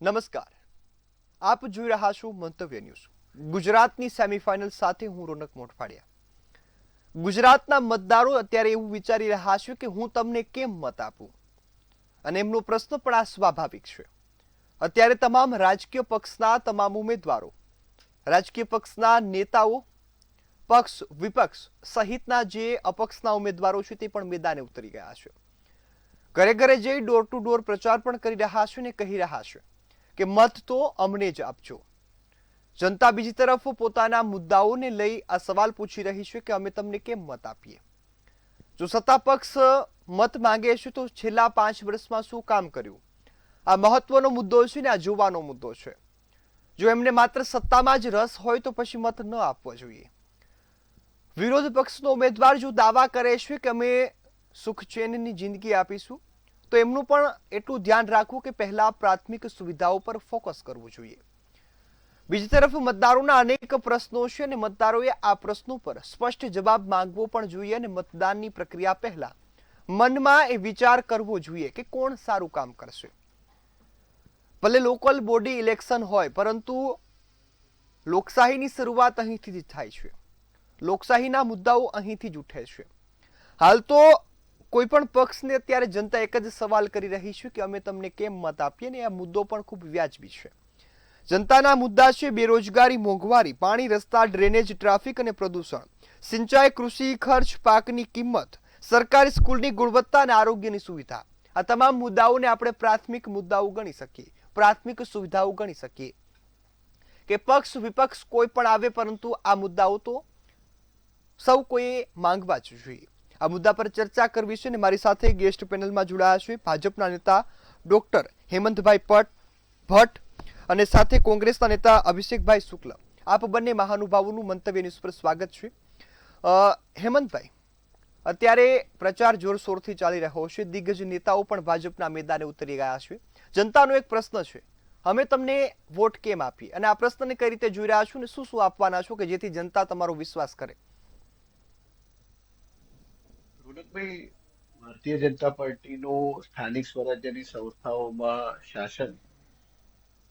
નમસ્કાર. આપ જોઈ રહ્યા છો મંતવ્ય ન્યૂઝ. ગુજરાતની સેમીફાઇનલ સાથે હું રોનક મોટવાડિયા. ગુજરાતના મતદારો અત્યારે એવું વિચારી રહ્યા છે કે હું તમને કેમ મત આપું, અને એમનો પ્રશ્ન પણ આ સ્વાભાવિક છે. અત્યારે તમામ રાજકીય પક્ષના તમામ ઉમેદવારો, રાજકીય પક્ષના નેતાઓ, પક્ષ વિપક્ષ સહિતના જે અપક્ષના ઉમેદવારો છે તે પણ મેદાને ઉતરી ગયા છે. ઘરે ઘરે જઈ ડોર ટુ ડોર પ્રચાર પણ કરી રહ્યા છે ને કહી રહ્યા છે કે મત તો અમને જ આપજો. જનતા બીજી તરફ પોતાના મુદ્દાઓને લઈ આ સવાલ પૂછી રહી છે કે અમે તમને કેમ મત આપીએ. જો સત્તા પક્ષ મત માંગે છે તો છેલ્લા 5 વર્ષમાં શું કામ કર્યું, આ મહત્વનો મુદ્દો છે ને આ જોવાનો મુદ્દો છે. જો એમને માત્ર સત્તામાં જ રસ હોય તો પછી મત ન આપવો જોઈએ. વિરોધ પક્ષનો ઉમેદવાર જો દાવા કરે છે કે અમે સુખ ચેનની જિંદગી આપીશું, તો એમનું પણ એટલું ધ્યાન રાખવું કે પહેલા પ્રાથમિક સુવિધાઓ પર ફોકસ કરવું જોઈએ. બીજી તરફ મતદારોના અનેક પ્રશ્નો છે અને મતદારોએ આ પ્રશ્નો પર સ્પષ્ટ જવાબ માંગવો પણ જોઈએ અને મતદાનની પ્રક્રિયા પહેલા મનમાં એ વિચાર કરવો જોઈએ કે કોણ સારું કામ કરશે. ભલે લોકલ બોડી ઇલેક્શન હોય, પરંતુ લોકશાહીની શરૂઆત અહીંથી જ થાય છે. લોકશાહીના મુદ્દાઓ અહીંથી જ ઉઠે છે. હાલ તો કોઈ પણ પક્ષને અત્યારે જનતા એક જ સવાલ કરી રહી છે કે અમે તમને કેમ મત આપીએ, ને આ મુદ્દો પણ ખૂબ વ્યાજબી છે. જનતાના મુદ્દા છે બેરોજગારી, મોંઘવારી, પાણી, રસ્તા, ડ્રેનેજ, ટ્રાફિક અને પ્રદૂષણ, સિંચાઈ, કૃષિ ખર્ચ, પાકની કિંમત, સરકારી સ્કૂલની ગુણવત્તા અને આરોગ્યની સુવિધા. આ તમામ મુદ્દાઓને આપણે પ્રાથમિક મુદ્દાઓ ગણી શકીએ, પ્રાથમિક સુવિધાઓ ગણી શકીએ. કે પક્ષ વિપક્ષ કોઈ પણ આવે, પરંતુ આ મુદ્દાઓ તો સૌ કોઈએ માંગવા જ જોઈએ. આ મુદ્દા પર ચર્ચા કરવી છે અને મારી સાથે ગેસ્ટ પેનલમાં જોડાયા છે ભાજપના નેતા ડોક્ટર હેમંતભાઈ ભટ્ટ અને સાથે કોંગ્રેસના નેતા અભિષેકભાઈ શુક્લ. આપ બંને મહાનુભાવોનું મંતવ્ય ન્યૂઝ પર સ્વાગત છે. હેમંતભાઈ, અત્યારે પ્રચાર જોરશોરથી ચાલી રહ્યો છે, દિગ્ગજ નેતાઓ પણ ભાજપના મેદાને ઉતરી ગયા છે. જનતાનો એક પ્રશ્ન છે, અમે તમને વોટ કેમ આપીએ, અને આ પ્રશ્નને કઈ રીતે જોઈ રહ્યા છો ને શું શું આપવાના છો કે જેથી જનતા તમારો વિશ્વાસ કરે? રોનકભાઈ, ભારતીય જનતા પાર્ટીનું સ્થાનિક સ્વરાજ્યની સંસ્થાઓમાં શાસન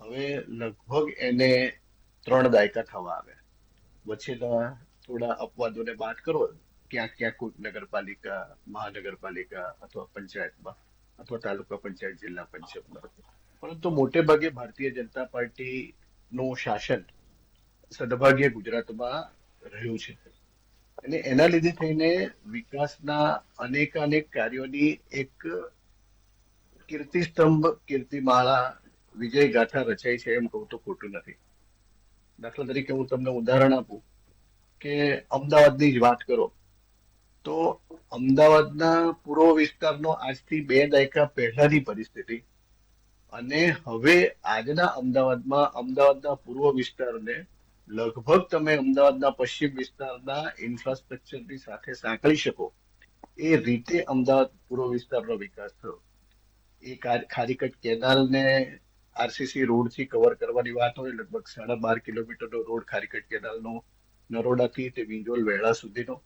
હવે લગભગ એને 3 દાયકા થવા આવ્યા. વચ્ચેના થોડા અપવાદોને બાદ કરો, ક્યાંક ક્યાંક કોઈક નગરપાલિકા, મહાનગરપાલિકા અથવા પંચાયતમાં અથવા તાલુકા પંચાયત, જિલ્લા પંચાયતમાં, પરંતુ મોટે ભાગે ભારતીય જનતા પાર્ટીનું શાસન સદભાગ્યે ગુજરાતમાં રહ્યું છે. અને એના લીધે થઈને વિકાસના અનેકાનેક કાર્યોની એક કીર્તિસ્તંભ, કીર્તિમાળા, વિજય ગાથા રચાઈ છે એમ કહું તો ખોટું નથી. દાખલા તરીકે હું તમને ઉદાહરણ આપું કે અમદાવાદની જ વાત કરો તો અમદાવાદના પૂર્વ વિસ્તારનો આજથી 2 દાયકા પહેલાની પરિસ્થિતિ અને હવે આજના અમદાવાદમાં અમદાવાદના પૂર્વ વિસ્તારને લગભગ તમે અમદાવાદના પશ્ચિમ વિસ્તારના ઇન્ફ્રાસ્ટ્રક્ચરની સાથે સાંકળી શકો એ રીતે અમદાવાદ પૂર્વ વિસ્તારનો વિકાસ થયો. એ ખારીકટ કેનાલને આરસીસી રોડથી કવર કરવાની વાત હોય, લગભગ 12.5 કિલોમીટરનો રોડ ખારીકટ કેનાલનો નરોડાથી તે વિંજોલ વેળા સુધીનો,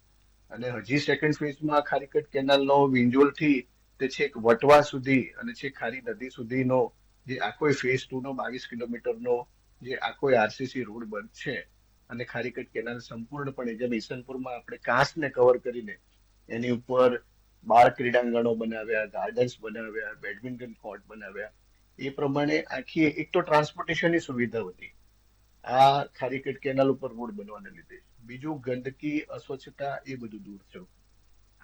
અને હજી સેકન્ડ ફેઝમાં ખારીકટ કેનાલનો વિંજોલથી તે છેક વટવા સુધી અને છેક ખારી નદી સુધીનો જે આખો ફેઝ 2 નો 22 કિલોમીટરનો જે આખો આરસીસી રોડ બનશે, અને ખારીકટ કેનાલ સંપૂર્ણપણે જેમ ઈસનપુરમાં આપણે કાંસને કવર કરીને એની ઉપર બાળ ક્રીડાંગણો બનાવ્યા, ગાર્ડન્સ બનાવ્યા, બેડમિન્ટન કોર્ટ બનાવ્યા, એ પ્રમાણે આખી એક તો ટ્રાન્સપોર્ટેશનની સુવિધા વધી આ ખારીકટ કેનાલ ઉપર રોડ બનવાને લીધે. બીજું, ગંદકી, અસ્વચ્છતા એ બધું દૂર થયું.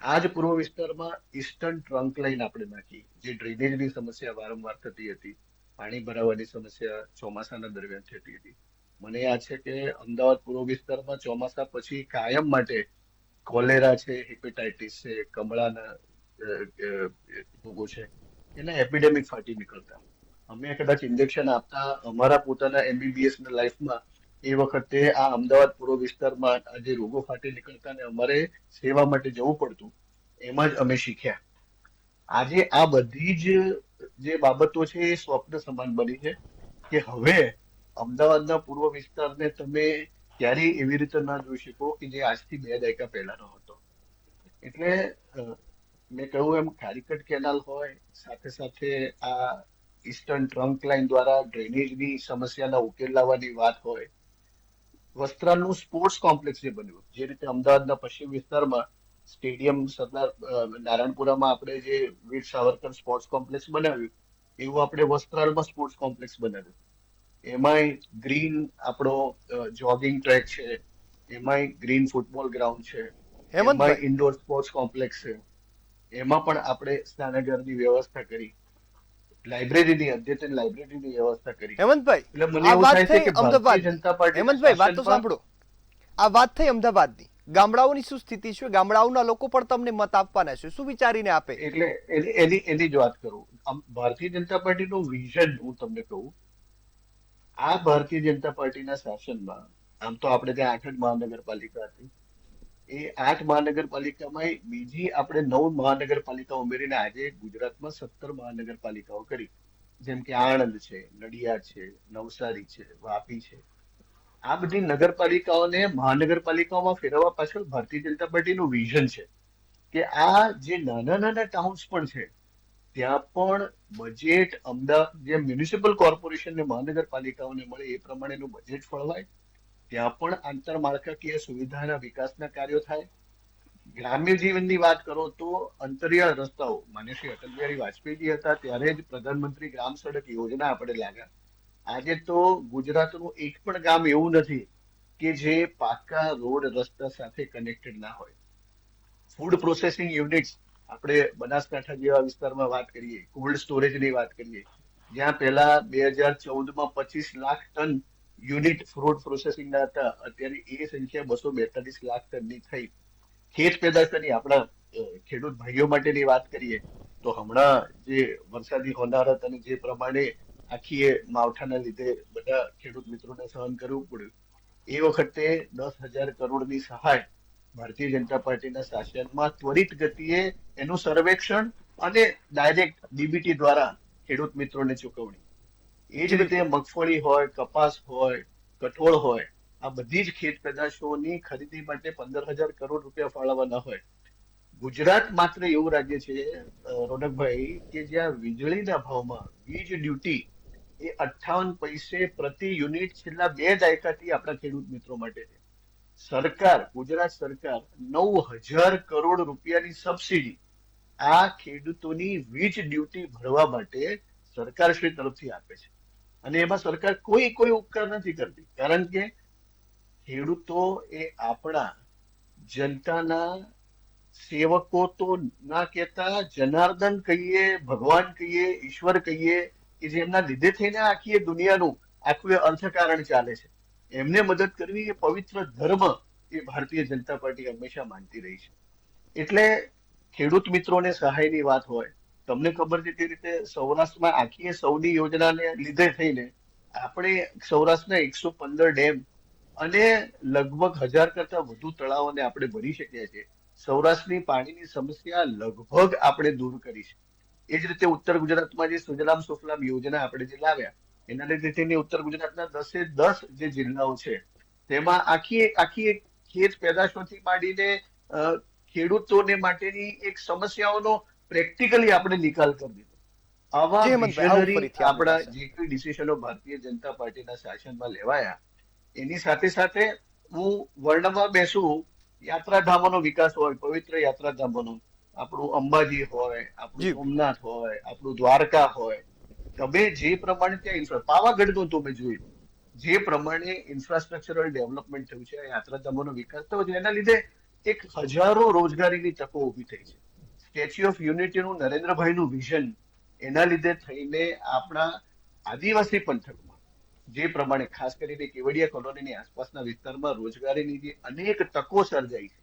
આ જ પૂર્વ વિસ્તારમાં ઈસ્ટર્ન ટ્રંક લાઈન આપણે નાખી, જે ડ્રેનેજની સમસ્યા વારંવાર થતી હતી, પાણી ભરાવાની સમસ્યા ચોમાસાના દરમિયાન થતી હતી. મને યાદ છે કે અમદાવાદ પૂર્વ વિસ્તારમાં ચોમાસા પછી કાયમ માટે કોલેરા છે, હેપેટાઇટિસ છે, કમળાના રોગો છે, એના એપિડેમિક ફાટી નીકળતા. અમે કદાચ ઇન્જેક્શન આપતા અમારા પોતાના એમબીબીએસ ના લાઈફમાં એ વખતે આ અમદાવાદ પૂર્વ વિસ્તારમાં આ જે રોગો ફાટી નીકળતા ને અમારે સેવા માટે જવું પડતું, એમાં જ અમે શીખ્યા. આજે આ બધી જ જે બાબતો છે એ સ્વપ્ન સમાન બની છે કે હવે અમદાવાદના પૂર્વ વિસ્તારને તમે ક્યારેય એવી રીતે ના જોઈ શકો કે જે આજથી 2 દાયકા પહેલાનો હતો. એટલે મેં કહ્યું એમ ખારીકટ કેનાલ હોય, સાથે સાથે આ ઈસ્ટર્ન ટ્રંક લાઇન દ્વારા ડ્રેનેજની સમસ્યાના ઉકેલ લાવવાની વાત હોય, વસ્ત્રાલનું સ્પોર્ટ્સ કોમ્પ્લેક્સ જે બન્યું, જે રીતે અમદાવાદના પશ્ચિમ વિસ્તારમાં સ્ટેડિયમ સરદાર નારાયણપુરામાં આપણે જે વીર સાવરકર સ્પોર્ટ્સ કોમ્પ્લેક્સ બનાવ્યું, એવું આપણે વસ્ત્રાલમાં સ્પોર્ટ્સ કોમ્પ્લેક્સ બનાવ્યું. એમાંય ગ્રીન આપણો જોગિંગ ટ્રેક છે, એમાંય ગ્રીન ફૂટબોલ ગ્રાઉન્ડ છે, એમાંય હેમંતભાઈ ઇન્ડોર સ્પોર્ટ્સ કોમ્પ્લેક્સ છે. એમાં પણ આપણે સ્નાનાગારની વ્યવસ્થા કરી, લાઇબ્રેરીની અદ્યતન લાઇબ્રેરીની વ્યવસ્થા કરી. હેમંતભાઈ એટલે મને આ એવું વાત થાય છે થઈ કે ભારતીય અમદાવાદની. જનતા પાર્ટી હેમંતભાઈ વાત તો સાંભળો. આ વાત થઈ અમદાવાદની. ગામડાઓની શું સ્થિતિ છે? ગામડાઓના લોકો પણ તમને મત આપવાના છે, શું વિચારીને આપે? એટલે એની જ વાત કરું. ભારતીય જનતા પાર્ટીનું વિઝન હું તમને કહું. આ ભારતીય જનતા પાર્ટીના શાસનમાં આમ તો આપણે ત્યાં 8 જ મહાનગરપાલિકા હતી. એ 8 મહાનગરપાલિકામાં બીજી આપણે 9 મહાનગરપાલિકા ઉમેરીને આજે ગુજરાતમાં 17 મહાનગરપાલિકાઓ કરી. જેમ કે આણંદ છે, નડિયાદ છે, નવસારી છે, વાપી છે. આ બધી નગરપાલિકાઓને મહાનગરપાલિકાઓમાં ફેરવવા પાછળ ભારતીય જનતા પાર્ટીનું વિઝન છે કે આ જે નાના નાના ટાઉન્સ પણ છે, ત્યાં પણ બજેટ અમદાવાદ જે મ્યુનિસિપલ કોર્પોરેશન ને મહાનગરપાલિકાઓને મળે એ પ્રમાણેનું બજેટ ફળવાય, ત્યાં પણ આંતરમાળખાકીય સુવિધાના વિકાસના કાર્યો થાય. ગ્રામ્ય જીવનની વાત કરો તો અંતરિયાળ રસ્તાઓ, માન્ય શ્રી અટલ બિહારી વાજપેયીજી હતા ત્યારે જ પ્રધાનમંત્રી ગ્રામ સડક યોજના આપણે લાગ્યા. આજે તો ગુજરાતનું એક પણ ગામ એવું નથી કે જે પાકા રોડ રસ્તા સાથે કનેક્ટેડ ના હોય. ફૂડ પ્રોસેસિંગ યુનિટ્સ આપણે બનાસકાંઠા જેવા વિસ્તારમાં વાત કરીએ, કોલ્ડ સ્ટોરેજની વાત કરીએ, જ્યાં પહેલા 2014માં 25 લાખ ટન યુનિટ ફૂડ પ્રોસેસિંગના હતા, અત્યારે એ સંખ્યા 242 લાખ ટનની થઈ. ખેત પેદાશની આપણા ખેડૂત ભાઈઓ માટેની વાત કરીએ તો હમણાં જે વરસાદી હોનારત અને જે પ્રમાણે આખી એ માવઠાના લીધે બધા ખેડૂત મિત્રોને સહન કરવું પડ્યું, એ વખતે 10,000 કરોડની સહાય ભારતીય જનતા પાર્ટીના શાસનમાં ત્વરિત ગતિએ એનું સર્વેક્ષણ અને ડાયરેક્ટ ડીબીટી દ્વારા ખેડૂત મિત્રોને ચૂકવણી. એ જ રીતે મગફળી હોય, કપાસ હોય, કઠોળ હોય, આ બધી જ ખેત પેદાશોની ખરીદી માટે 15,000 કરોડ રૂપિયા ફાળવવાના હોય. ગુજરાત માત્ર એવું રાજ્ય છે રોનકભાઈ કે જ્યાં વીજળીના ભાવમાં વીજ ડ્યુટી એ 58 પૈસે પ્રતિ યુનિટ છેલ્લા 2 દાયકાથી આપણા ખેડૂત મિત્રો માટે છે. સરકાર, ગુજરાત સરકાર 9,000 કરોડ રૂપિયાની સબસિડી આ ખેડૂતોની વીજ ડ્યુટી ભરવા માટે સરકારશ્રી તરફથી આપે છે. અને એમાં સરકાર કોઈ ઉપકાર નથી કરતી, કારણ કે ખેડૂતો એ આપણા જનતાના સેવકો તો ના કહેતા, જનાર્દન કહીએ, ભગવાન કહીએ, ઈશ્વર કહીએ, કે જેમના લીધે થઈને આખી એ દુનિયાનું આખું એ અર્થકારણ ચાલે છે. એમને મદદ કરવી એ પવિત્ર ધર્મ એ ભારતીય જનતા પાર્ટી હંમેશા માનતી રહી છે. એટલે ખેડૂત મિત્રોને સહાયની વાત હોય, તમને ખબર છે તે રીતે સૌરાષ્ટ્રમાં આખી એ સૌની યોજનાને લીધે થઈને આપણે સૌરાષ્ટ્રના 115 ડેમ અને લગભગ 1000 કરતા વધુ તળાવોને આપણે ભરી શક્યા છીએ. સૌરાષ્ટ્રની પાણીની સમસ્યા લગભગ આપણે દૂર કરી છે. એ જ રીતે ઉત્તર ગુજરાતમાં જે સુજલામ સુફલામ યોજના આપણે જે લાવ્યા, એના લીધે થઈને ઉત્તર ગુજરાતના 10 જે જિલ્લાઓ છે તેમાં આખી એક ખેત પેદાશોથી માંડીને ખેડૂતોને માટેની એક સમસ્યાઓનો પ્રેક્ટિકલી આપણે નિકાલ કરી દીધો. આવા જી હેમંતભાઈ, આવો વિઝનરી ફરીથી આપની આપણા પાસે. જે કોઈ ડિસિઝનો ભારતીય જનતા પાર્ટીના શાસનમાં લેવાયા, એની સાથે સાથે હું વર્ણવવા બેસું, યાત્રાધામોનો વિકાસ હોય, પવિત્ર યાત્રાધામોનો, આપણું અંબાજી હોય, આપણું જી સોમનાથ હોય, આપણું દ્વારકા હોય, તમે જે પ્રમાણે ત્યાં પાવાગઢનું તમે જોયું, જે પ્રમાણે ઇન્ફ્રાસ્ટ્રક્ચરલ ડેવલપમેન્ટ થયું છે, યાત્રાધામોનો વિકાસ થયો છે, એના લીધે એક હજારો રોજગારીની તકો ઊભી થઈ છે. સ્ટેચ્યુ ઓફ યુનિટીનું નરેન્દ્રભાઈનું વિઝન, એના લીધે થઈને આપણા આદિવાસી પંથકમાં જે પ્રમાણે ખાસ કરીને કેવડિયા કોલોનીની આસપાસના વિસ્તારમાં રોજગારીની જે અનેક તકો સર્જાઈ છે,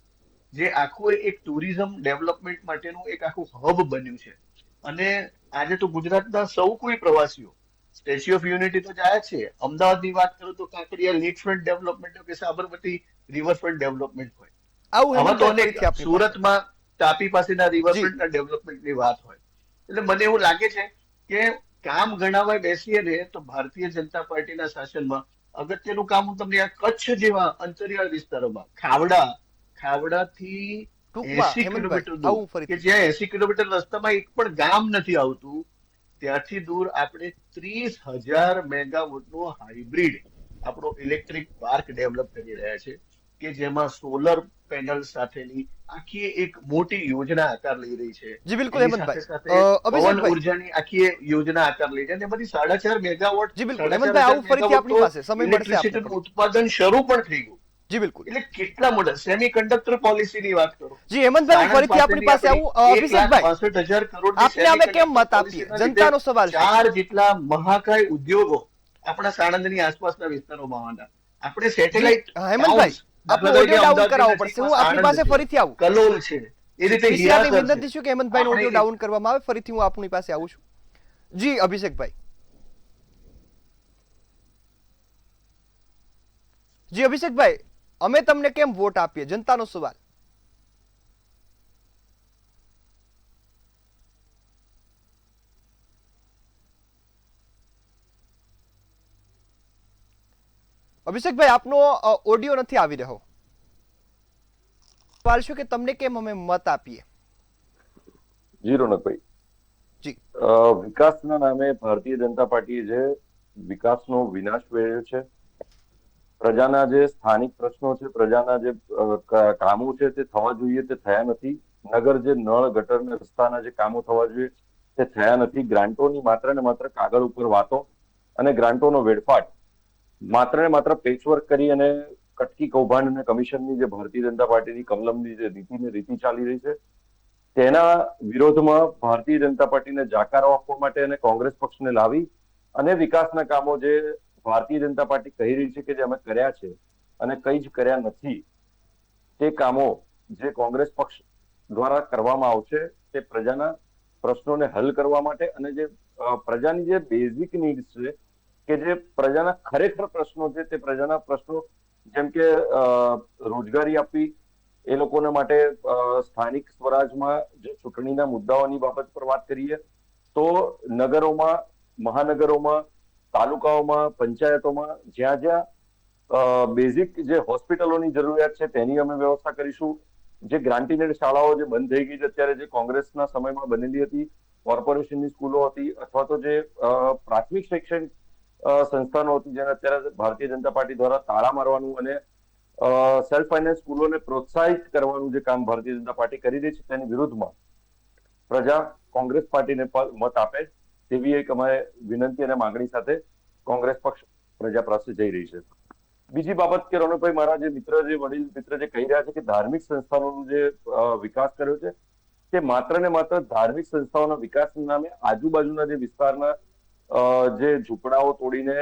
જે આખું એક ટુરિઝમ ડેવલપમેન્ટ માટેનું એક આખું હબ બન્યું છે. અને આજે તો ગુજરાતના સૌ કોઈ પ્રવાસીઓ સ્ટેચ્યુ ઓફ યુનિટી તો જાય છે. અમદાવાદની વાત કરું તો કાંકરિયા લેક ફ્રન્ટ ડેવલપમેન્ટ કે સાબરમતી રિવરફ્રન્ટ ડેવલપમેન્ટ હોય, આવું આવા તો હેમંતભાઈ અનેક ફરીથી આપની પાસે. સુરતમાં તાપી પાસેના જી રિવરફ્રન્ટના ડેવલપમેન્ટની વાત હોય. એટલે મને એવું લાગે છે કે કામ ગણાવવા બેસીએ ને તો ભારતીય જનતા પાર્ટીના શાસનમાં અગત્યનું કામ હું તમને આ કચ્છ જેવા અંતરિયાળ વિસ્તારોમાં ખાવડાથી ટૂંકમાં 80 હેમંતભાઈ કિલોમીટર દૂર આવું કે ફરીથી. જ્યાં 80 કિલોમીટર રસ્તામાં એક પણ ગામ નથી આવતું, ત્યાંથી દૂર આપણે 30,000 મેગાવોટનો હાઇબ્રિડ આપણો ઇલેક્ટ્રિક પાર્ક ડેવલપ કરી રહ્યા છે, કે જેમાં સોલર પેનલ સાથેની આખી એક મોટી યોજના આકાર લઈ રહી છે. જી બિલકુલ એની સાથે હેમંતભાઈ. સાથે પવન અભિષેકભાઈ, ઉર્જાની આખી યોજના આકાર લઈ છે, અને બધી 4.5 મેગાવોટ જી બિલકુલ 4.5 હેમંતભાઈ, આવું ફરીથી આપણી મેગાવોટ પાસે સમય મળશે આપને. ઇલેક્ટ્રિસિટીનું ઉત્પાદન શરૂ પણ થઈ ગયું. જી બિલકુલ. એટલે કેટલા મોટા સેમિકન્ડક્ટર પોલિસીની વાત કરો. જી હેમંતભાઈ, હું ફરીથી આપણી પાસે આવું. અભિષેકભાઈ, 1,62,000 કરોડની આપને અમે કેમ મત સેમિકન્ડક્ટર આપીએ? પોલિસીના લીધે જનતાનો સવાલ છે. 4 જેટલા મહાકાય ઉદ્યોગો આપણા સાણંદની આસપાસના વિસ્તારોમાં આવવાના. આપણે સેટેલાઇટ હેમંતભાઈ, આપનો ઓડિયો ડાઉન કરાવવો પડશે. હું આપની પાસે ફરીથી આવું. કલોલ છે, એ રીતે ઈશિયાની હીરાસર વિનંતી છે. છે કે હેમંતભાઈનો આપણે ઓડિયો ડાઉન કરવામાં આવે. ફરીથી હું આપની પાસે આવું છું. જી અભિષેકભાઈ. જી અભિષેકભાઈ, અમે તમને કેમ વોટ આપીએ? જનતાનો સવાલ. અભિષેકભાઈ, આપનો ઓડિયો નથી આવી રહ્યો. સવાલ છે કે તમને કેમ અમે મત આપીએ? જી રોનકભાઈ, જી. વિકાસના નામે ભારતીય જનતા પાર્ટીએ જે વિકાસનો વિનાશ વેળ્યો છે, પ્રજાના જે સ્થાનિક પ્રશ્નો છે, પ્રજાના જે કામો છે તે થવા જોઈએ તે થયા નથી. નગર જે નળ ગટર ને રસ્તાના જે કામો થવા જોઈએ તે થયા નથી. ગ્રાન્ટોની માત્ર ને માત્ર કાગળ ઉપર વાતો અને ગ્રાન્ટોનો વેડફાટ માત્ર ને માત્ર પેચવર્ક કરી અને કટકી કૌભાંડ અને કમિશનની જે ભારતીય જનતા પાર્ટીની કમલમની જે રીતિ ચાલી રહી છે, તેના વિરોધમાં ભારતીય જનતા પાર્ટીને જાકારો આપવા માટે અને કોંગ્રેસ પક્ષને લાવી અને વિકાસના કામો જે ભારતીય જનતા પાર્ટી કહી રહી છે કે જે અમે કર્યા છે અને કંઈ જ કર્યા નથી, તે કામો જે કોંગ્રેસ પક્ષ દ્વારા કરવામાં આવશે તે પ્રજાના પ્રશ્નોને હલ કરવા માટે અને જે પ્રજાની જે બેઝિક નીડ્સ છે કે જે પ્રજાના ખરેખર પ્રશ્નો છે તે પ્રજાના પ્રશ્નો, જેમ કે રોજગારી આપવી, એ લોકોના માટે સ્થાનિક સ્વરાજમાં જે ચૂંટણીના મુદ્દાઓની બાબત પર વાત કરીએ તો નગરોમાં, મહાનગરોમાં, તાલુકાઓમાં, પંચાયતોમાં જ્યાં જ્યાં બેઝિક જે હોસ્પિટલોની જરૂરિયાત છે તેની અમે વ્યવસ્થા કરીશું. જે ગ્રાન્ટીનેડ શાળાઓ જે બંધ થઈ ગઈ છે અત્યારે, જે કોંગ્રેસના સમયમાં બનેલી હતી, કોર્પોરેશનની સ્કૂલો હતી અથવા તો જે પ્રાથમિક શૈક્ષણિક સંસ્થાનો હતી જેને અત્યારે ભારતીય જનતા પાર્ટી દ્વારા તાળા મારવાનું અને સેલ્ફ ફાઇનાન્સ સ્કૂલોને પ્રોત્સાહિત કરવાનું જે કામ ભારતીય જનતા પાર્ટી કરી રહી છે તેની વિરુદ્ધમાં પ્રજા કોંગ્રેસ પાર્ટીને મત આપે તેવી એક અમારે વિનંતી અને માંગણી સાથે કોંગ્રેસ પક્ષ પ્રજા પાસે જઈ રહી છે. બીજી બાબત કે રોનકભાઈ, મારા જે મિત્ર, જે વડીલ મિત્ર જે કહી રહ્યા છે કે ધાર્મિક સંસ્થાઓનો જે વિકાસ કર્યો છે તે માત્ર ને માત્ર ધાર્મિક સંસ્થાઓના વિકાસના નામે આજુબાજુના જે વિસ્તારના જે ઝૂંપડાઓ તોડીને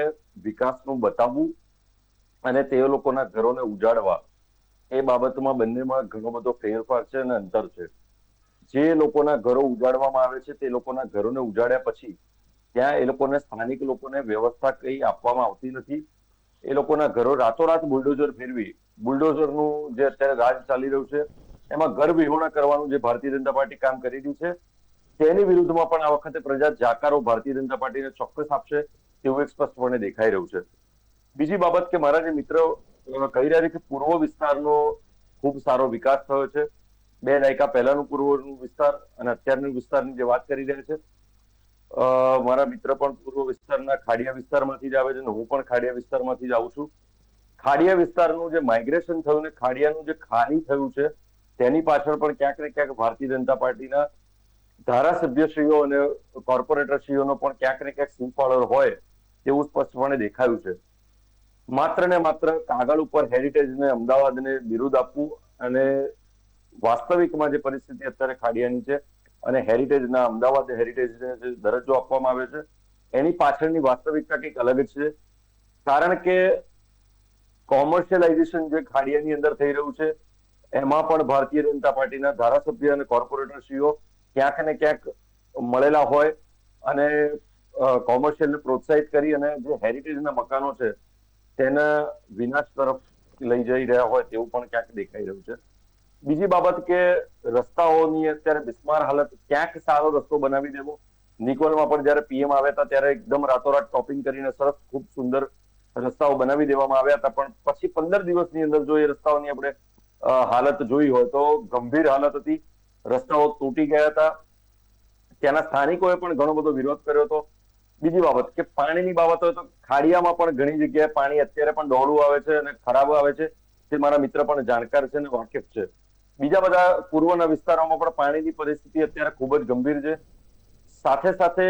વિકાસનું બતાવવું અને તે લોકોના ઘરોને ઉજાડવા, એ બાબતમાં બંનેમાં ઘણો બધો ફેરફાર છે અને અંતર છે. જે લોકોના ઘરો ઉજાડવામાં આવે છે તે લોકોના ઘરોને ઉજાડ્યા પછી ત્યાં એ લોકોને, સ્થાનિક લોકોને વ્યવસ્થા કઈ આપવામાં આવતી નથી. એ લોકોના ઘરો રાતોરાત બુલડોઝર ફેરવી, બુલડોઝરનું જે અત્યારે રાજ ચાલી રહ્યું છે એમાં ઘર વિહોણા કરવાનું જે ભારતીય જનતા પાર્ટી કામ કરી રહી છે તેની વિરુદ્ધમાં પણ આ વખતે પ્રજા જાકારો ભારતીય જનતા પાર્ટીને ચોક્કસ આપશે તેવું એક સ્પષ્ટપણે દેખાઈ રહ્યું છે. બીજી બાબત કે મારા જે મિત્રો કહી રહ્યા છે કે પૂર્વ વિસ્તારનો ખૂબ સારો વિકાસ થયો છે. 2 દાયકા પહેલાનું પૂર્વનું વિસ્તાર અને અત્યારનું વિસ્તારની જે વાત કરી રહ્યા છે, મારા મિત્ર પણ પૂર્વ વિસ્તારના ખાડિયા વિસ્તારમાંથી જ આવે છે અને હું પણ ખાડિયા વિસ્તારમાંથી જ આવું છું. ખાડિયા વિસ્તારનું જે માઇગ્રેશન થયું ને ખાડિયાનું જે ખાલી થયું છે તેની પાછળ પણ ક્યાંક ને ક્યાંક ભારતીય જનતા પાર્ટીના ધારાસભ્યશ્રીઓ અને કોર્પોરેટરશ્રીઓનો પણ ક્યાંક ને ક્યાંક સિંહફાળો હોય તેવું સ્પષ્ટપણે દેખાયું છે. માત્ર ને માત્ર કાગળ ઉપર હેરિટેજને, અમદાવાદને બિરુદ આપવું અને વાસ્તવિકમાં જે પરિસ્થિતિ અત્યારે ખાડિયાની છે અને હેરિટેજના, અમદાવાદ હેરિટેજને જે દરજ્જો આપવામાં આવે છે એની પાછળની વાસ્તવિકતા કંઈક અલગ જ છે. કારણ કે કોમર્શિયલાઇઝેશન જે ખાડિયાની અંદર થઈ રહ્યું છે એમાં પણ ભારતીય જનતા પાર્ટીના ધારાસભ્ય અને કોર્પોરેટરશ્રીઓ ક્યાંક ને ક્યાંક મળેલા હોય અને કોમર્શિયલને પ્રોત્સાહિત કરી અને જે હેરિટેજના મકાનો છે તેના વિનાશ તરફ લઈ જઈ રહ્યા હોય તેવું પણ ક્યાંક દેખાઈ રહ્યું છે. બીજી બાબત કે રસ્તાઓની અત્યારે બિસ્માર હાલત, ક્યાંક સારો રસ્તો બનાવી દેવો. નિકોલમાં પણ જયારે પીએમ આવ્યા હતા ત્યારે એકદમ રાતોરાત ટોપિંગ કરીને સરસ ખૂબ સુંદર રસ્તાઓ બનાવી દેવામાં આવ્યા હતા, પણ પછી 15 દિવસની અંદર જો એ રસ્તાઓની આપણે હાલત જોઈ હોય તો ગંભીર હાલત હતી. રસ્તાઓ તૂટી ગયા હતા. ત્યાંના સ્થાનિકોએ પણ ઘણો બધો વિરોધ કર્યો હતો. બીજી બાબત કે પાણીની બાબત હોય તો ખાડિયામાં પણ ઘણી જગ્યાએ પાણી અત્યારે પણ ડોળું આવે છે અને ખરાબ આવે છે. તે મારા મિત્ર પણ જાણકાર છે અને વાકેફ છે. બીજા બધા પૂર્વના વિસ્તારોમાં પણ પાણીની પરિસ્થિતિ અત્યારે ખૂબ જ ગંભીર છે. સાથે સાથે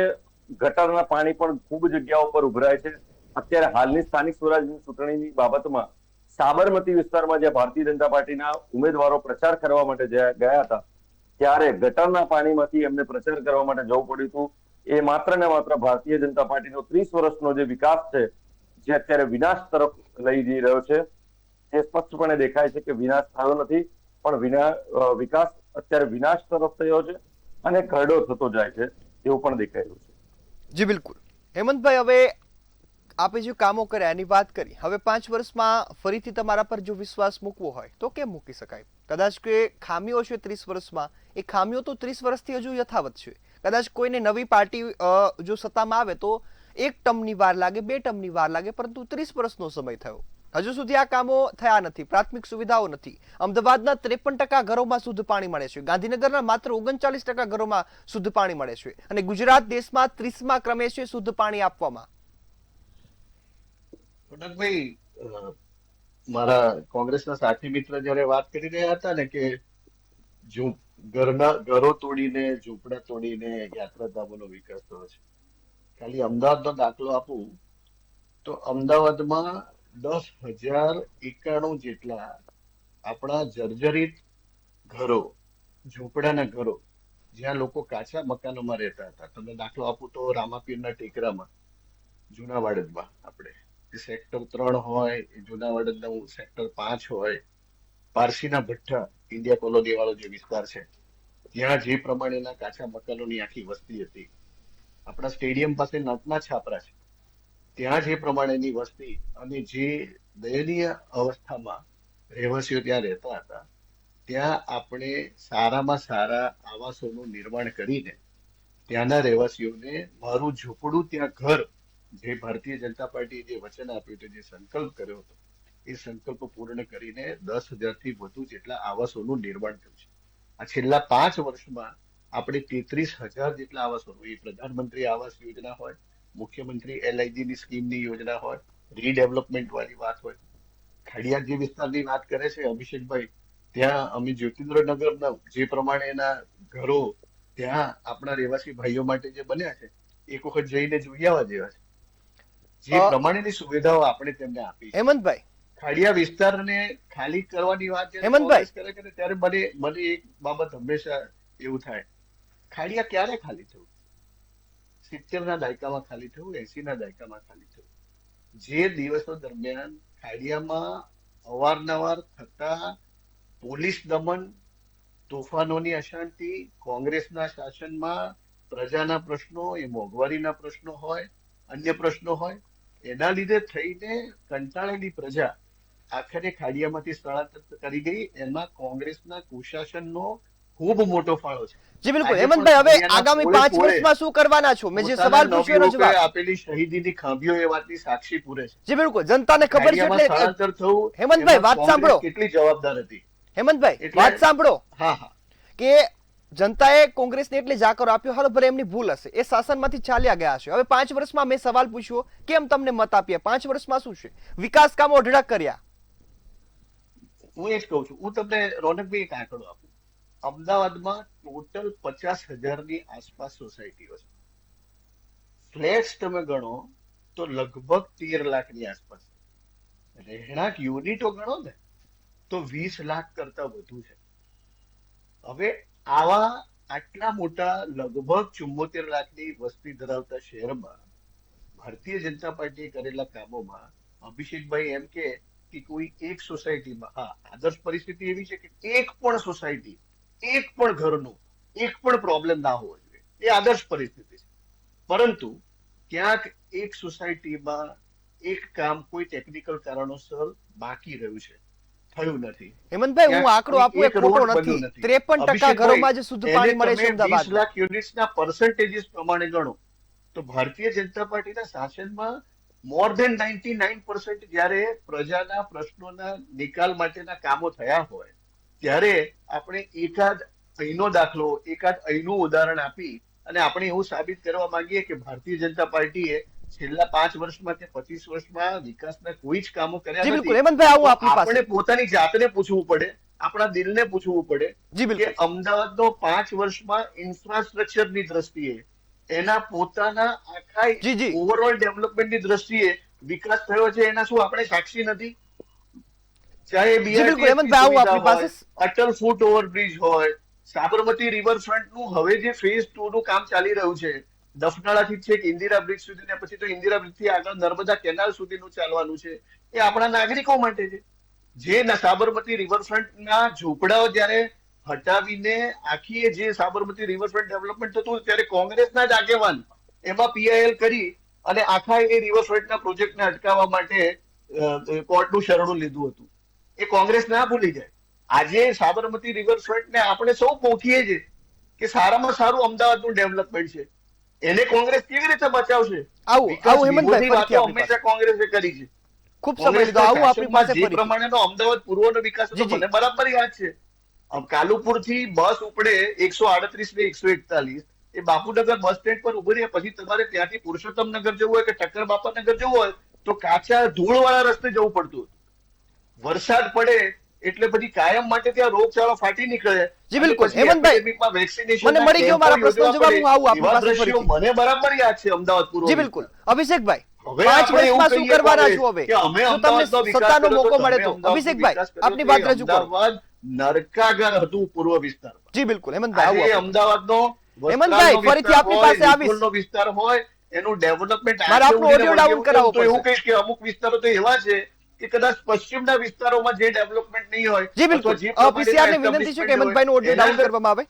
ગટરના પાણી પણ ખૂબ જગ્યાઓ પર ઉભરાય છે. અત્યારે હાલની સ્થાનિક સ્વરાજની ચૂંટણીની બાબતમાં સાબરમતી વિસ્તારમાં જ્યાં ભારતીય જનતા પાર્ટીના ઉમેદવારો પ્રચાર કરવા માટે ગયા હતા, ત્યારે ગટરના પાણીમાંથી એમને પ્રચાર કરવા માટે જવું પડ્યું હતું. એ માત્ર ને માત્ર ભારતીય જનતા પાર્ટીનો 30 વર્ષનો જે વિકાસ છે, જે અત્યારે વિનાશ તરફ લઈ જઈ રહ્યો છે, તે સ્પષ્ટપણે દેખાય છે કે વિનાશ થયો નથી, પણ વિકાસ અત્યારે વિનાશ તરફ થયો છે અને ઘરડો થતો જાય છે એવું પણ દેખાઈ રહ્યું છે. જી બિલકુલ. હેમંતભાઈ, હવે આપે જે કામો કર્યા એની વાત કરી, હવે 5 વર્ષમાં ફરીથી તમારા પર જો વિશ્વાસ મૂકવો હોય તો કેમ મૂકી શકાય? કદાચ કે ખામીઓ છે 30 વર્ષમાં, એ ખામીઓ તો 30 વર્ષથી હજુ યથાવત છે. કદાચ કોઈને નવી પાર્ટી જો સત્તામાં આવે તો 1 ટર્મની વાર લાગે, 2 ટર્મની વાર લાગે, પરંતુ 30 વર્ષનો સમય થયો, હજુ સુધી આ કામો થયા નથી, પ્રાથમિક સુવિધાઓ નથી. અમદાવાદના 53% ઘરોમાં શુદ્ધ પાણી મળે છે, ગાંધીનગરના માત્ર 39% ઘરોમાં શુદ્ધ પાણી મળે છે, અને ગુજરાત દેશમાં 30મા ક્રમે છે શુદ્ધ પાણી આપવામાં. રોનકભાઈ, મારા કોંગ્રેસના સાથી મિત્ર જયારે વાત કરી રહ્યા હતા ને કે ઘરો તોડીને, ઝૂંપડા તોડીને યાત્રાધામોનો વિકાસ થયો છે. ખાલી અમદાવાદનો દાખલો આપું તો અમદાવાદમાં 10,091 જેટલા આપણા જર્જરિત ઘરો, ઝૂંપડાના ઘરો, જ્યાં લોકો કાચા મકાનોમાં રહેતા હતા. તમને દાખલો આપું તો રામાપીરના ટેકરામાં, જુનાવાડમાં, આપણે સેક્ટર 3 હોય, જુનાવાડનું સેક્ટર 5 હોય, પારસીના ભઠ્ઠા, ઇન્ડિયા કોલોની વાળો જે વિસ્તાર છે, ત્યાં જે પ્રમાણેના કાચા મકાનોની આખી વસ્તી હતી. આપણા સ્ટેડિયમ પાસે નટના છાપરા છે, ત્યાં જે પ્રમાણેની વસ્તી અને જે દયનીય અવસ્થામાં રહેવાસીઓ ત્યાં રહેતા હતા, ત્યાં આપણે સારામાં સારા આવાસોનું નિર્માણ કરીને ત્યાંના રહેવાસીઓને મારું ઝૂંપડું ત્યાં ઘર, જે ભારતીય જનતા પાર્ટીએ જે વચન આપ્યું હતું, જે સંકલ્પ કર્યો હતો, એ સંકલ્પ પૂર્ણ કરીને 10,000થી વધુ જેટલા આવાસોનું નિર્માણ કર્યું છે. આ છેલ્લા 5 વર્ષમાં આપણે 33,000 જેટલા આવાસો, એ પ્રધાનમંત્રી આવાસ યોજના હોય, મુખ્યમંત્રી LIG ની સ્કીમની યોજના હોય, રીડેવલપમેન્ટ વાળી વાત હોય, ખાડિયા જે વિસ્તારની વાત કરે છે અભિષેકભાઈ, ત્યાં અમે જ્યોતિન્દ્રનગરના જે પ્રમાણેના ઘરો ત્યાં આપણા રહેવાસી ભાઈઓ માટે જે બન્યા છે, એક વખત જઈને જોઈ આવવા જેવા છે. જે પ્રમાણેની સુવિધાઓ આપણે તેમને આપી છે. હેમંતભાઈ, ખાડિયા વિસ્તારને ખાલી કરવાની વાત હેમંતભાઈ કરે ત્યારે મને એક બાબત હંમેશા એવું થાય, ખાડિયા ક્યારે ખાલી થયું? 70ના દાયકામાં ખાલી થયું, 80ના દાયકામાં ખાલી થયું. જે દિવસો દરમિયાન ખાડિયામાં અવારનવાર થતા પોલીસ દમન, તોફાનોની અશાંતિ, કોંગ્રેસના શાસનમાં પ્રજાના પ્રશ્નો, એ મોંઘવારીના પ્રશ્નો હોય, અન્ય પ્રશ્નો હોય, એના લીધે થઈને કંટાળેલી પ્રજા આખરે ખાડિયામાંથી સ્થળાંતર કરી ગઈ. એમાં કોંગ્રેસના કુશાસનનો ખૂબ મોટો ફાળો છે. જી બિલકુલ. હેમંતભાઈ, હવે આગામી 5 વર્ષમાં શું કરવાના છો? મેં જે સવાલ પૂછ્યો એનો જવાબ આપેલી શહીદીની ખામીઓ એ વાતની સાક્ષી પૂરે છે. જી બિલકુલ, જનતાને ખબર છે. એટલે સ્થળાંતર થવું, હેમંતભાઈ વાત સાંભળો, કેટલી જવાબદાર હતી. હેમંતભાઈ વાત સાંભળો, હા, કે જનતાએ કોંગ્રેસને એટલે જાકર આપ્યો, હાલો ભલે એમની ભૂલ હશે, એ શાસનમાંથી ચાલ્યા ગયા છે. હવે 5 વર્ષમાં મેં સવાલ પૂછ્યો, કેમ તમને મત આપ્યા? 5 વર્ષમાં શું છે? વિકાસ કામો અઢળક કર્યા. હું એ જ કહું છું. હું તમને રોનકભાઈ એક આંકડો આપું. અમદાવાદમાં ટોટલ 50,000ની આસપાસ સોસાયટીઓ છે. ફ્લેટ્સ તમે ગણો તો લગભગ 13 લાખની આસપાસ. રહેણાંક યુનિટો ગણો ને તો 20 લાખ કરતા વધુ છે. હવે આટલા મોટા લગભગ 74 લાખની વસ્તી ધરાવતા શહેરમાં ભારતીય જનતા પાર્ટીએ કરેલા કામોમાં અભિષેકભાઈ એમ કે કોઈ એક સોસાયટીમાં, હા, આદર્શ પરિસ્થિતિ એવી છે કે એક પણ સોસાયટી, એક પણ ઘરનો એક પણ પ્રોબ્લેમ ના હોવો જોઈએ, એ આદર્શ પરિસ્થિતિ છે. પરંતુ ક્યાંક એક સોસાયટીમાં એક કામ કોઈ ટેકનિકલ કારણોસર બાકી રહ્યું છે, થયું નથી. હેમંતભાઈ, હું આંકડો આપું એ ખોટો નથી. 53% ઘરોમાં જે શુદ્ધ પાણી મળે છે અમદાવાદ. 20 લાખ યુનિટ્સના પર્સન્ટેજીસ પ્રમાણે ગણો તો ભારતીય જનતા પાર્ટીના શાસનમાં મોર ધેન 99% જ્યારે પ્રજાના પ્રશ્નોના નિકાલ માટેના કામો થયા હોય, ત્યારે આપણે એકાદ અહીંનો દાખલો, એકાદ અહીંનું ઉદાહરણ આપી અને આપણે એવું સાબિત કરવા માંગીએ કે ભારતીય જનતા પાર્ટીએ છેલ્લા 5 વર્ષમાં કે 25 વર્ષમાં વિકાસના કોઈ જ કામો કર્યા જી બિલકુલ નથી, હેમંતભાઈ, આવું તો આપની પાસે. આપણે પોતાની જાતને પૂછવું પડે, આપણા દિલને પૂછવું પડે જી કે બિલકુલ. અમદાવાદનો 5 વર્ષમાં ઇન્ફ્રાસ્ટ્રક્ચરની દ્રષ્ટિએ, એના પોતાના આખા જી જી ઓવરઓલ ડેવલપમેન્ટની દ્રષ્ટિએ વિકાસ થયો છે, એના શું આપણે સાક્ષી નથી? ચાહે જી બિલકુલ BRTS ની હેમંતભાઈ, આવું સુવિધા આપની પાસે. હોય, અટલ ફૂટ ઓવરબ્રિજ હોય, સાબરમતી રિવરફ્રન્ટ નું હવે જે ફેઝ 2 નું કામ ચાલી રહ્યું છે, દફનાળાથી છેક ઇન્દિરા બ્રિજ સુધી ને પછી તો ઇન્દિરા બ્રિજ થી આગળ નર્મદા કેનાલ સુધીનું ચાલવાનું છે, એ આપણા નાગરિકો માટે છે. જે સાબરમતી રિવરફ્રન્ટના ઝૂંપડાઓ જ્યારે હટાવીને આખી જે સાબરમતી રિવરફ્રન્ટ ડેવલપમેન્ટ થતું ત્યારે કોંગ્રેસના જ આગેવાન એમાં PIL કરી અને આખા એ રિવરફ્રન્ટના પ્રોજેક્ટને અટકાવવા માટે કોર્ટનું શરણું લીધું હતું. એ કોંગ્રેસ ના ભૂલી જાય. આજે સાબરમતી રિવરફ્રન્ટને આપણે સૌ પોખીએ છીએ કે સારામાં સારું અમદાવાદનું ડેવલપમેન્ટ છે, એને કોંગ્રેસ કેવી રીતે બચાવશે? આવું વિકાસ આવું હેમંતભાઈ, વિરોધી ફરીથી વાતો આપની પાસે. હંમેશા કોંગ્રેસે કરી છે. ખૂબ સમય લીધો, આવું આપની પાસે જે ફરીથી. પ્રમાણેનો અમદાવાદ પૂર્વનો વિકાસ હતો જી, જી. મને બરાબર યાદ છે. કાલુપુર થી બસ ઉપડે 138 ને 141, એ બાપુનગર બસ સ્ટેન્ડ પર ઉભી રહે, પછી તમારે ત્યાંથી પુરુષોત્તમનગર જવું હોય કે ઠક્કર બાપાનગર જવું હોય તો કાચા ધૂળવાળા રસ્તે જવું પડતું હતું. વરસાદ પડે એટલે પછી કાયમ માટે ત્યાં રોગચાળો ફાટી નીકળે. જી બિલકુલ અને પછી હેમંતભાઈ, એપિડેમિકમાં વેક્સિનેશન મને મળી ગયો મારા પ્રશ્નનો જવાબ. હું આવું આપની એવા પાસે દ્રશ્યો ફરીથી. મને બરાબર યાદ છે અમદાવાદ પૂર્વ. જી બિલકુલ. અભિષેકભાઈ, હવે 5 આપણે એવું વર્ષમાં શું કહીએ કરવાના કોંગ્રેસ છો હવે? કે અમે જો તમને અમદાવાદનો વિકાસ સત્તાનો કર્યો મોકો તો મળે તમે તો. અમદાવાદનો અભિષેકભાઈ, વિકાસ કર્યો આપની તો વાત એ રજૂ કરો. અમદાવાદ નરકાગાર હતું પૂર્વ વિસ્તારમાં. જી બિલકુલ હેમંતભાઈ, આજે આવું આપની પાસે. અમદાવાદનો હેમંતભાઈ, વસ્ત્રાલનો ફરીથી વિસ્તાર આપની હોય, પાસે આવીશ. નિકોલનો વિસ્તાર હોય, એનું ડેવલપમેન્ટ મારે આપનો ઓડિયો ડાઉન કરાવવો તો એવું પડશે. કહીશ કે અમુક વિસ્તારો તો એવા છે કે કદાચ પશ્ચિમના વિસ્તારોમાં જે ડેવલપમેન્ટ નહીં હોય જી બિલકુલ. PCR ને વિનંતી છે કે હેમંતભાઈનો ઓડિયો ડાઉન કરવામાં આવે.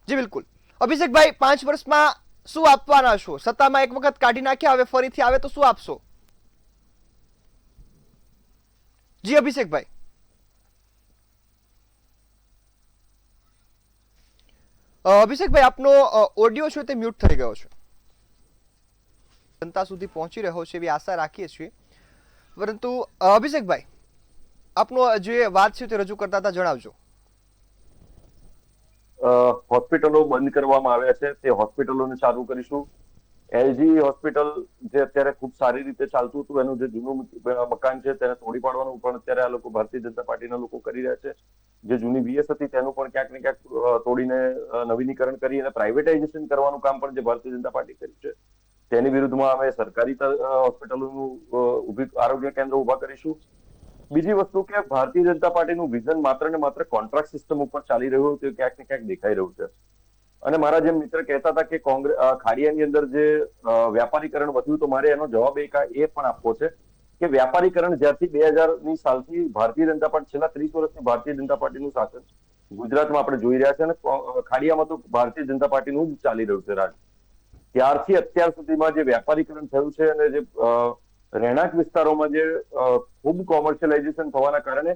જી બિલકુલ. અભિષેકભાઈ, 5 વર્ષમાં શું આપવાના છો? સત્તામાં એક વખત કાઢી નાખ્યા, હવે ફરીથી આવે તો શું આપશો? જી અભિષેકભાઈ. અભિષેકભાઈ, આપનો ઓડિયો છે તે મ્યુટ થઈ ગયો છે. જનતા સુધી પહોંચી રહ્યો છે એવી આશા રાખીએ છીએ. પરંતુ અભિષેકભાઈ, આપનો જે વાત છે તે રજૂ કરતા હતા, જણાવજો. હોસ્પિટલો બંધ કરવામાં આવ્યા છે, તે હોસ્પિટલોને ચાલુ કરીશું. LG હોસ્પિટલ જે અત્યારે ખૂબ સારી રીતે ચાલતું હતું, એનું જે જૂનું મકાન છે તેને તોડી પાડવાનું પણ અત્યારે આ લોકો ભારતીય જનતા પાર્ટીના લોકો કરી રહ્યા છે. જે જૂની VS હતી તેનું પણ ક્યાંક ને ક્યાંક તોડીને નવીનીકરણ કરી અને પ્રાઇવેટાઇઝેશન કરવાનું કામ પણ જે ભારતીય જનતા પાર્ટી કર્યું છે તેની વિરુદ્ધમાં અમે સરકારી હોસ્પિટલોનું આરોગ્ય કેન્દ્ર ઉભા કરીશું. બીજી વસ્તુ કે ભારતીય જનતા પાર્ટીનું વિઝન માત્ર ને માત્ર કોન્ટ્રાક્ટ સિસ્ટમ ઉપર ચાલી રહ્યું તે ક્યાંક ને ક્યાંક દેખાઈ રહ્યું છે. અને મારા જેમ મિત્ર કહેતા હતા કે ખાડિયાની અંદર જે વ્યાપારીકરણ વધ્યું, તો મારે એનો જવાબ એ પણ આપવો છે કે વ્યાપારીકરણ જ્યારથી 2000ની સાલથી ભારતીય જનતા પાર્ટી છેલ્લા 30 વર્ષથી ભારતીય જનતા પાર્ટીનું શાસન ગુજરાતમાં આપણે જોઈ રહ્યા છે અને ખાડિયામાં તો ભારતીય જનતા પાર્ટીનું જ ચાલી રહ્યું છે રાજ. ત્યારથી અત્યાર સુધીમાં જે વ્યાપારીકરણ થયું છે અને જે રહેણાંક વિસ્તારોમાં જે ખૂબ કોમર્શિયલાઇઝેશન થવાના કારણે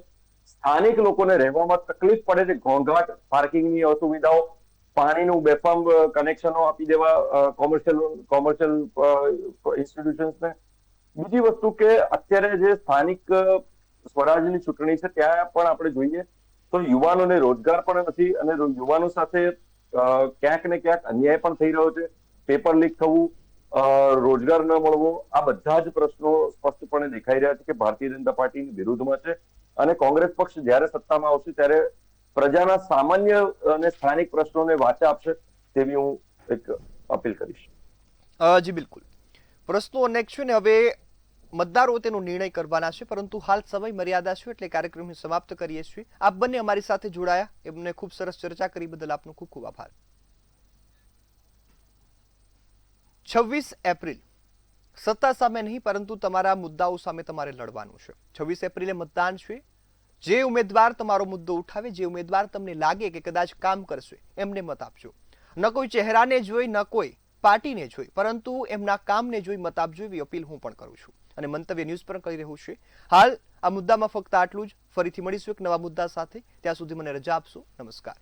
સ્થાનિક લોકોને રહેવામાં તકલીફ પડે છે. ઘોંઘાટ, પાર્કિંગની અસુવિધાઓ, પાણીનું બેફામ કનેક્શનો આપી દેવા કોમર્શિયલ ઇન્સ્ટિટ્યુશન્સને. બીજી વસ્તુ કે અત્યારે જે સ્થાનિક સ્વરાજની ચૂંટણી છે ત્યાં પણ આપણે જોઈએ તો યુવાનોને રોજગાર પણ નથી અને યુવાનો સાથે ક્યાંક ને ક્યાંક અન્યાય પણ થઈ રહ્યો છે. પેપર લીક થવું, રોજગાર ન મળવો, આ બધા જ પ્રશ્નો સ્પષ્ટપણે દેખાઈ રહ્યા છે કે ભારતીય જનતા પાર્ટીની વિરુદ્ધમાં છે. અને કોંગ્રેસ પક્ષ જ્યારે સત્તામાં આવશે ત્યારે પ્રજાના સામાન્ય અને સ્થાનિક પ્રશ્નોને વાચા આપશે તેવી હું એક અપીલ કરીશ. જી બિલકુલ. પ્રશ્નો અનેક છે ને હવે મતદારો તેનો નિર્ણય કરવાના છે, પરંતુ હાલ સમય મર્યાદા છે એટલે કાર્યક્રમને સમાપ્ત કરીએ છીએ. આપ બંને અમારી સાથે જોડાયા, એમને ખૂબ સરસ ચર્ચા કરી બદલ આપનો ખૂબ ખૂબ આભાર. 26 એપ્રિલ સત્તા સામે નહીં પરંતુ તમારા મુદ્દાઓ સામે તમારે લડવાનું છે. 26 એપ્રિલે મતદાન છે. જે ઉમેદવાર તમારો મુદ્દો ઉઠાવે, જે ઉમેદવાર તમને લાગે કે કદાચ કામ કરશે, એમને મત આપજો. ન કોઈ ચહેરાને જોઈ, ન કોઈ પાર્ટીને જોઈ, પરંતુ એમના કામને જોઈ મત આપજો એવી અપીલ હું પણ કરું છું અને મંતવ્ય ન્યૂઝ પણ કરી રહ્યું છે. હાલ આ મુદ્દામાં ફક્ત આટલું જ. ફરીથી મળીશું એક નવા મુદ્દા સાથે. ત્યાં સુધી મને રજા આપશો. નમસ્કાર.